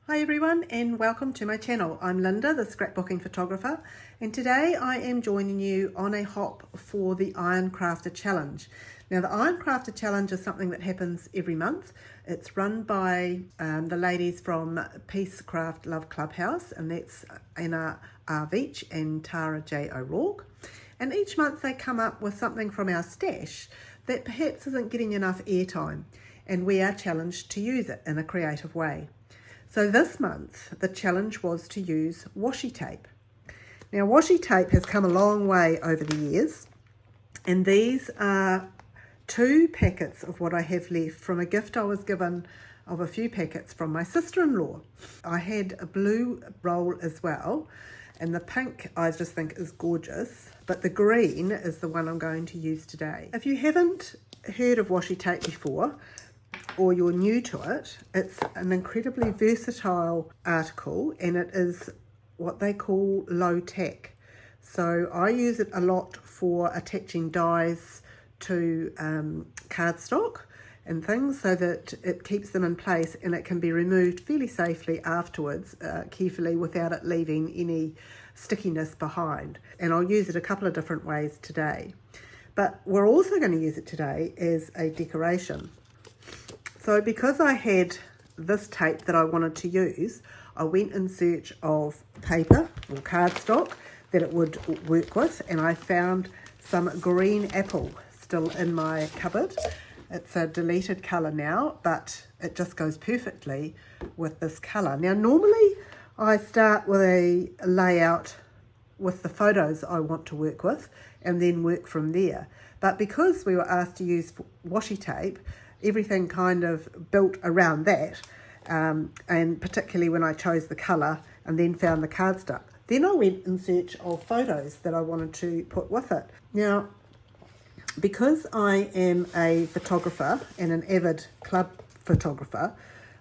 Hi everyone and welcome to my channel. I'm Linda, the scrapbooking photographer, and today I am joining you on a hop for the Iron Crafter Challenge. Now the Iron Crafter Challenge is something that happens every month. It's run by the ladies from Peace Craft Love Clubhouse, and that's Anna R. Veach and Tara J. O'Rourke. And each month they come up with something from our stash that perhaps isn't getting enough airtime, and we are challenged to use it in a creative way. So this month, the challenge was to use washi tape. Now, washi tape has come a long way over the years, and these are 2 packets of what I have left from a gift I was given of a few packets from my sister-in-law. I had a blue roll as well, and the pink I just think is gorgeous, but the green is the one I'm going to use today. If you haven't heard of washi tape before, or you're new to it, it's an incredibly versatile article, and it is what they call low tack. So I use it a lot for attaching dies to cardstock and things so that it keeps them in place and it can be removed fairly safely afterwards, carefully, without it leaving any stickiness behind. And I'll use it a couple of different ways today. But we're also going to use it today as a decoration. So because I had this tape that I wanted to use, I went in search of paper or cardstock that it would work with, and I found some green apple still in my cupboard. It's a deleted colour now, but it just goes perfectly with this colour. Now normally I start with a layout with the photos I want to work with and then work from there. But because we were asked to use washi tape, everything kind of built around that, and particularly when I chose the colour and then found the cardstock. Then I went in search of photos that I wanted to put with it. Now, because I am a photographer and an avid club photographer,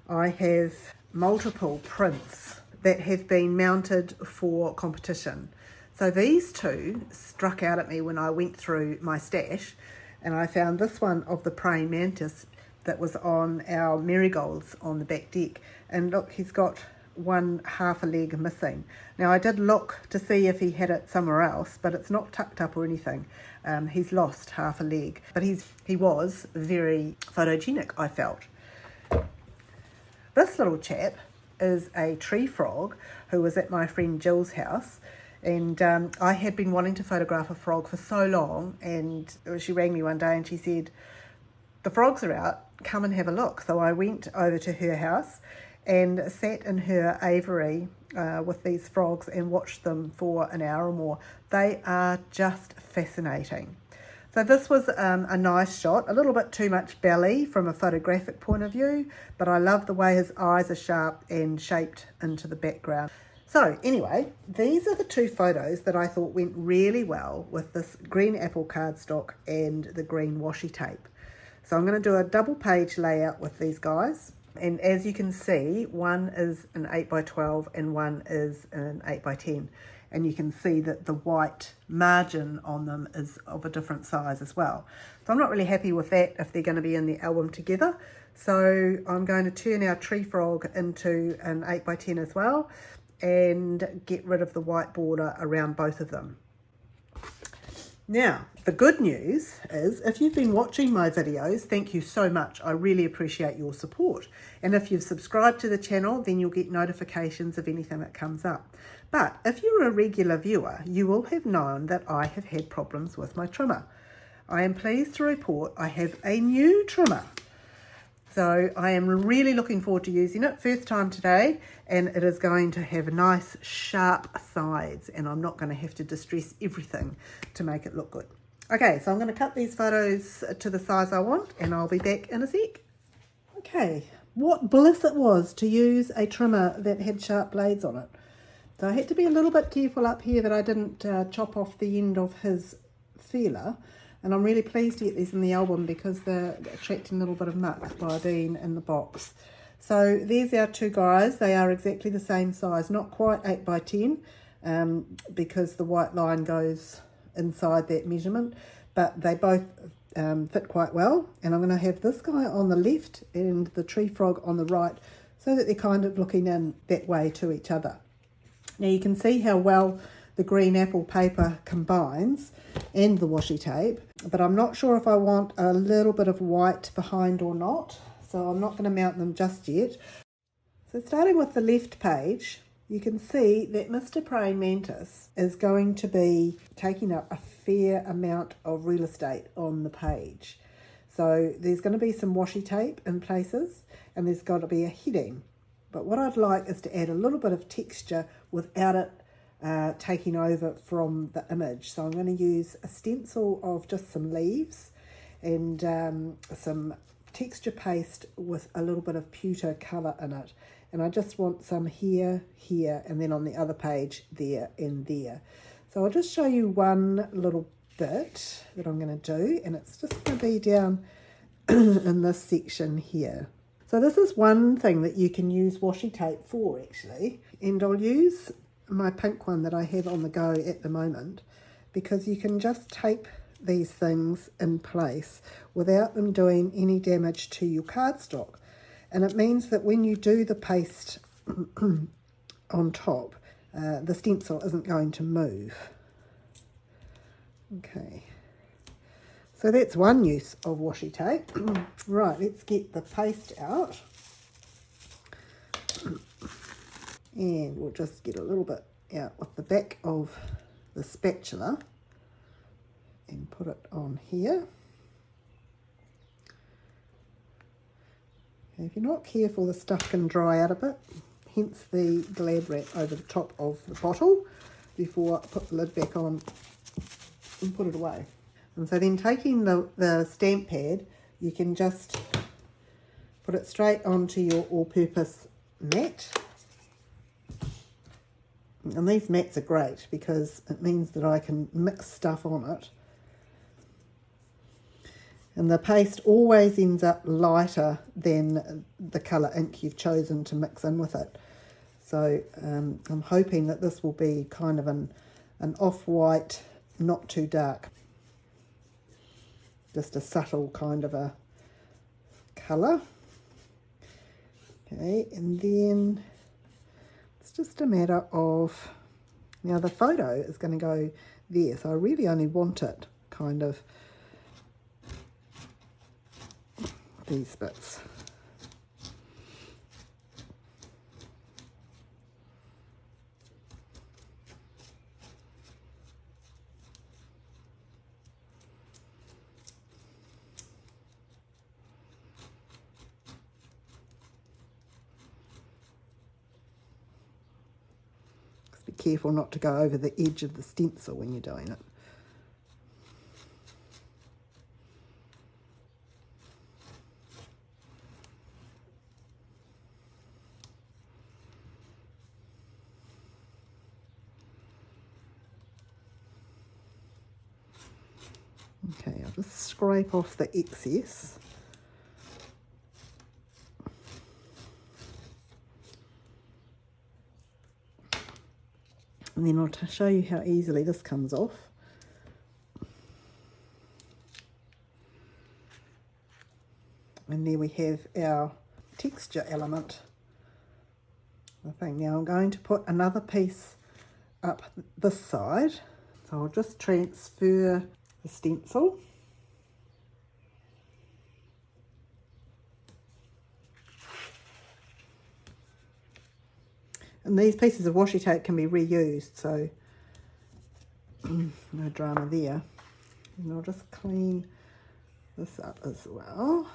I have multiple prints that have been mounted for competition. So these 2 struck out at me when I went through my stash, and I found this one of the praying mantis that was on our marigolds on the back deck. And look, he's got half a leg missing. Now I did look to see if he had it somewhere else, but it's not tucked up or anything. He's lost half a leg, but he was very photogenic, I felt. This little chap is a tree frog who was at my friend Jill's house. And I had been wanting to photograph a frog for so long, and she rang me one day and she said, "The frogs are out, come and have a look." So I went over to her house and sat in her aviary with these frogs and watched them for an hour or more. They are just fascinating. So this was a nice shot, a little bit too much belly from a photographic point of view, but I love the way his eyes are sharp and shaped into the background. So anyway, these are the 2 photos that I thought went really well with this green apple cardstock and the green washi tape. So I'm going to do a double page layout with these guys. And as you can see, one is an 8x12 and one is an 8x10. And you can see that the white margin on them is of a different size as well. So I'm not really happy with that if they're going to be in the album together. So I'm going to turn our tree frog into an 8x10 as well, and get rid of the white border around both of them. Now, the good news is, if you've been watching my videos, thank you so much. I really appreciate your support. And if you've subscribed to the channel, then you'll get notifications of anything that comes up. But if you're a regular viewer, you will have known that I have had problems with my trimmer. I am pleased to report I have a new trimmer. So I am really looking forward to using it. First time today, and it is going to have nice sharp sides, and I'm not going to have to distress everything to make it look good. Okay, so I'm going to cut these photos to the size I want, and I'll be back in a sec. Okay, what bliss it was to use a trimmer that had sharp blades on it. So I had to be a little bit careful up here that I didn't chop off the end of his feeler. And I'm really pleased to get these in the album because they're attracting a little bit of muck by being in the box. So there's our 2 guys. They are exactly the same size, not quite 8x10 because the white line goes inside that measurement, but they both fit quite well. And I'm going to have this guy on the left and the tree frog on the right so that they're kind of looking in that way to each other. Now you can see how well the green apple paper combines and the washi tape, but I'm not sure if I want a little bit of white behind or not, so I'm not going to mount them just yet. So starting with the left page, you can see that Mr. Praying Mantis is going to be taking up a fair amount of real estate on the page. So there's going to be some washi tape in places, and there's got to be a heading. But what I'd like is to add a little bit of texture without it taking over from the image. So I'm going to use a stencil of just some leaves and some texture paste with a little bit of pewter colour in it. And I just want some here, here, and then on the other page, there and there. So I'll just show you one little bit that I'm going to do, and it's just going to be down in this section here. So this is one thing that you can use washi tape for, actually. And I'll use my pink one that I have on the go at the moment, because you can just tape these things in place without them doing any damage to your cardstock. And it means that when you do the paste on top, the stencil isn't going to move. Okay, so that's one use of washi tape. Right, let's get the paste out. And we'll just get a little bit out with the back of the spatula and put it on here. Okay, if you're not careful, the stuff can dry out a bit, hence the glad wrap over the top of the bottle before I put the lid back on and put it away. And so then taking the stamp pad, you can just put it straight onto your all-purpose mat. And these mats are great because it means that I can mix stuff on it. And the paste always ends up lighter than the colour ink you've chosen to mix in with it. So I'm hoping that this will be kind of an off-white, not too dark. Just a subtle kind of a colour. Okay, and then it's just a matter of, now the photo is going to go there, so I really only want it kind of these bits. Just be careful not to go over the edge of the stencil when you're doing it. Okay, I'll just scrape off the excess. And then I'll show you how easily this comes off. And there we have our texture element. The thing. Now I'm going to put another piece up this side. So I'll just transfer the stencil. And these pieces of washi tape can be reused, so no drama there. And I'll just clean this up as well.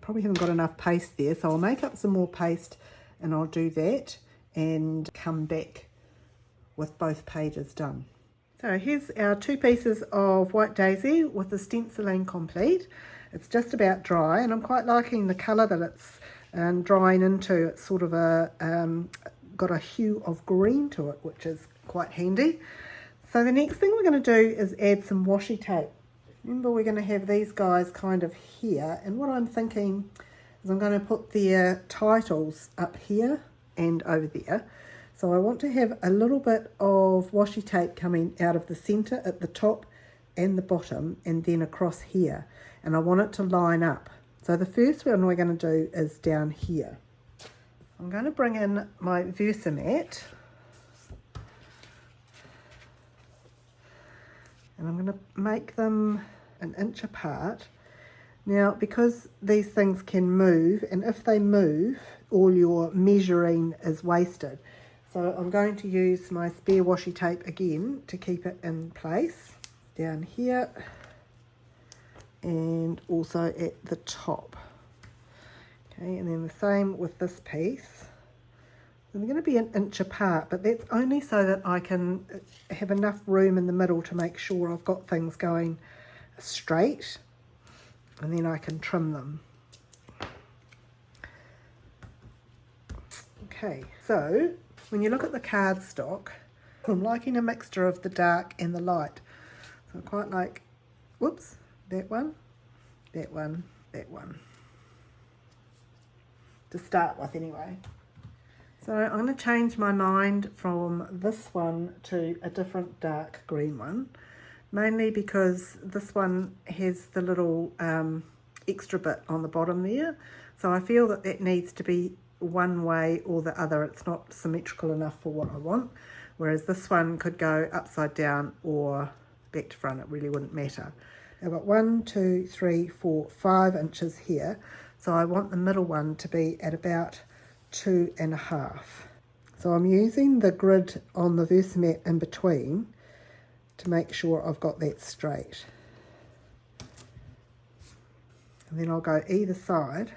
Probably haven't got enough paste there, so I'll make up some more paste and I'll do that and come back with both pages done. So here's our two pieces of White Daisy with the stenciling complete. It's just about dry, and I'm quite liking the colour that it's drying into. It's sort of got a hue of green to it, which is quite handy. So the next thing we're going to do is add some washi tape. Remember, we're going to have these guys kind of here, and what I'm thinking is I'm going to put their titles up here and over there. So I want to have a little bit of washi tape coming out of the centre at the top and the bottom, and then across here, and I want it to line up. So the first one we're going to do is down here. I'm going to bring in my Versamat and I'm going to make them an inch apart. Now, because these things can move, and if they move, all your measuring is wasted. So I'm going to use my spare washi tape again to keep it in place down here and also at the top. Okay, and then the same with this piece. They're going to be an inch apart, but that's only so that I can have enough room in the middle to make sure I've got things going straight, and then I can trim them. Okay, so when you look at the cardstock, I'm liking a mixture of the dark and the light. So I quite like, whoops, that one, that one, that one. To start with anyway. So I'm going to change my mind from this one to a different dark green one. Mainly because this one has the little extra bit on the bottom there. So I feel that that needs to be one way or the other. It's not symmetrical enough for what I want. Whereas this one could go upside down or back to front. It really wouldn't matter. I've got 1, 2, 3, 4, 5 inches here. So I want the middle one to be at about 2.5. So I'm using the grid on the Versamat in between to make sure I've got that straight. And then I'll go either side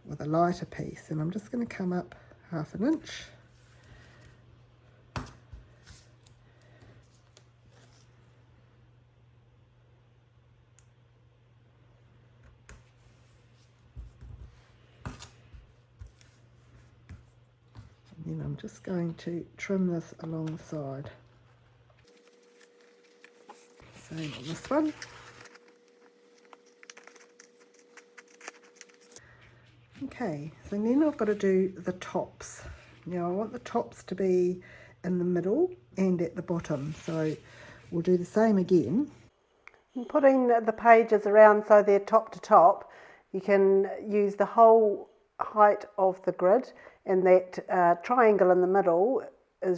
with a lighter piece, and I'm just going to come up 1/2 inch. And then I'm just going to trim this along the side. Same on this one. Okay, so then I've got to do the tops. Now I want the tops to be in the middle and at the bottom, so we'll do the same again. And putting the pages around so they're top to top, you can use the whole height of the grid, and that triangle in the middle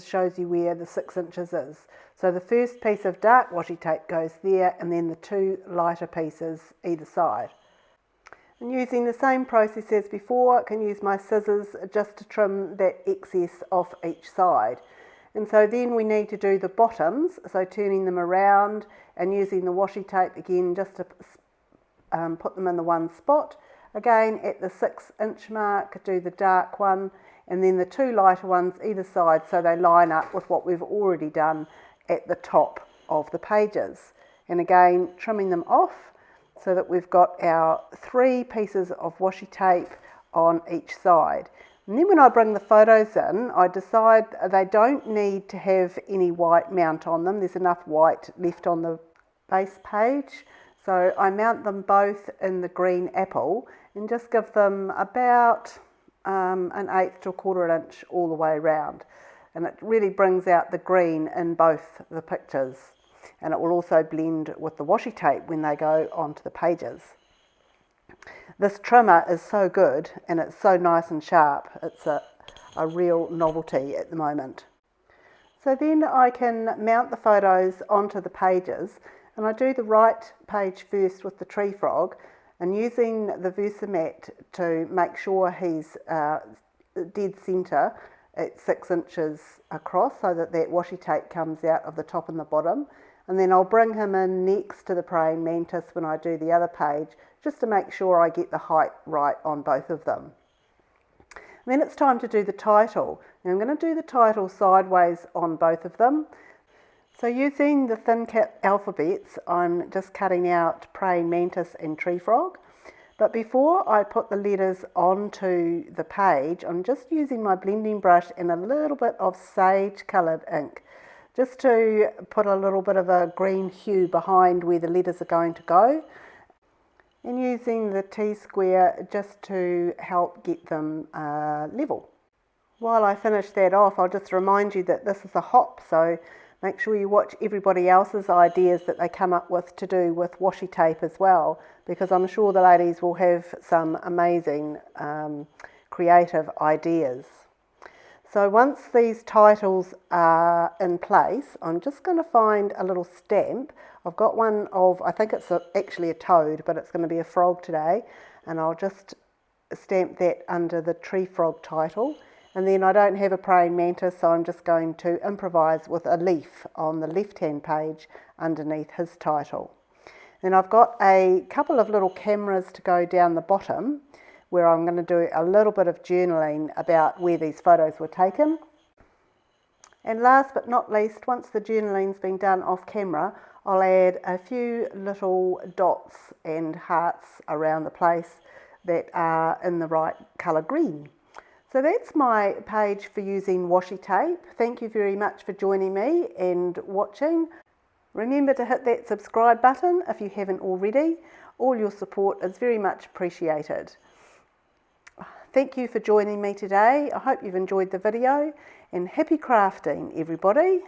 shows you where the 6 inches is. So the first piece of dark washi tape goes there, and then the 2 lighter pieces either side. And using the same process as before, I can use my scissors just to trim that excess off each side. And so then we need to do the bottoms, so turning them around and using the washi tape again just to put them in the one spot. Again, at the 6 inch mark, do the dark one, and then the 2 lighter ones either side so they line up with what we've already done at the top of the pages. And again, trimming them off so that we've got our 3 pieces of washi tape on each side. And then when I bring the photos in, I decide they don't need to have any white mount on them. There's enough white left on the base page. So I mount them both in the green apple and just give them about 1/8 to 1/4 inch all the way around. And it really brings out the green in both the pictures. And it will also blend with the washi tape when they go onto the pages. This trimmer is so good and it's so nice and sharp. It's a real novelty at the moment. So then I can mount the photos onto the pages, and I do the right page first with the tree frog, and using the Versamat to make sure he's dead centre at 6 inches across so that that washi tape comes out of the top and the bottom. And then I'll bring him in next to the praying mantis when I do the other page, just to make sure I get the height right on both of them. And then it's time to do the title. Now I'm going to do the title sideways on both of them. So using the thin cut alphabets, I'm just cutting out praying mantis and tree frog. But before I put the letters onto the page, I'm just using my blending brush and a little bit of sage coloured ink, just to put a little bit of a green hue behind where the letters are going to go, and using the T-square just to help get them level. While I finish that off, I'll just remind you that this is a hop, so make sure you watch everybody else's ideas that they come up with to do with washi tape as well, because I'm sure the ladies will have some amazing creative ideas. So once these titles are in place, I'm just going to find a little stamp. I've got one of, I think it's actually a toad, but it's going to be a frog today, and I'll just stamp that under the tree frog title. And then I don't have a praying mantis, so I'm just going to improvise with a leaf on the left-hand page underneath his title. Then I've got a couple of little cameras to go down the bottom, where I'm going to do a little bit of journaling about where these photos were taken. And last but not least, once the journaling's been done off camera, I'll add a few little dots and hearts around the place that are in the right colour green. So that's my page for using washi tape. Thank you very much for joining me and watching. Remember to hit that subscribe button if you haven't already. All your support is very much appreciated. Thank you for joining me today. I hope you've enjoyed the video, and happy crafting, everybody.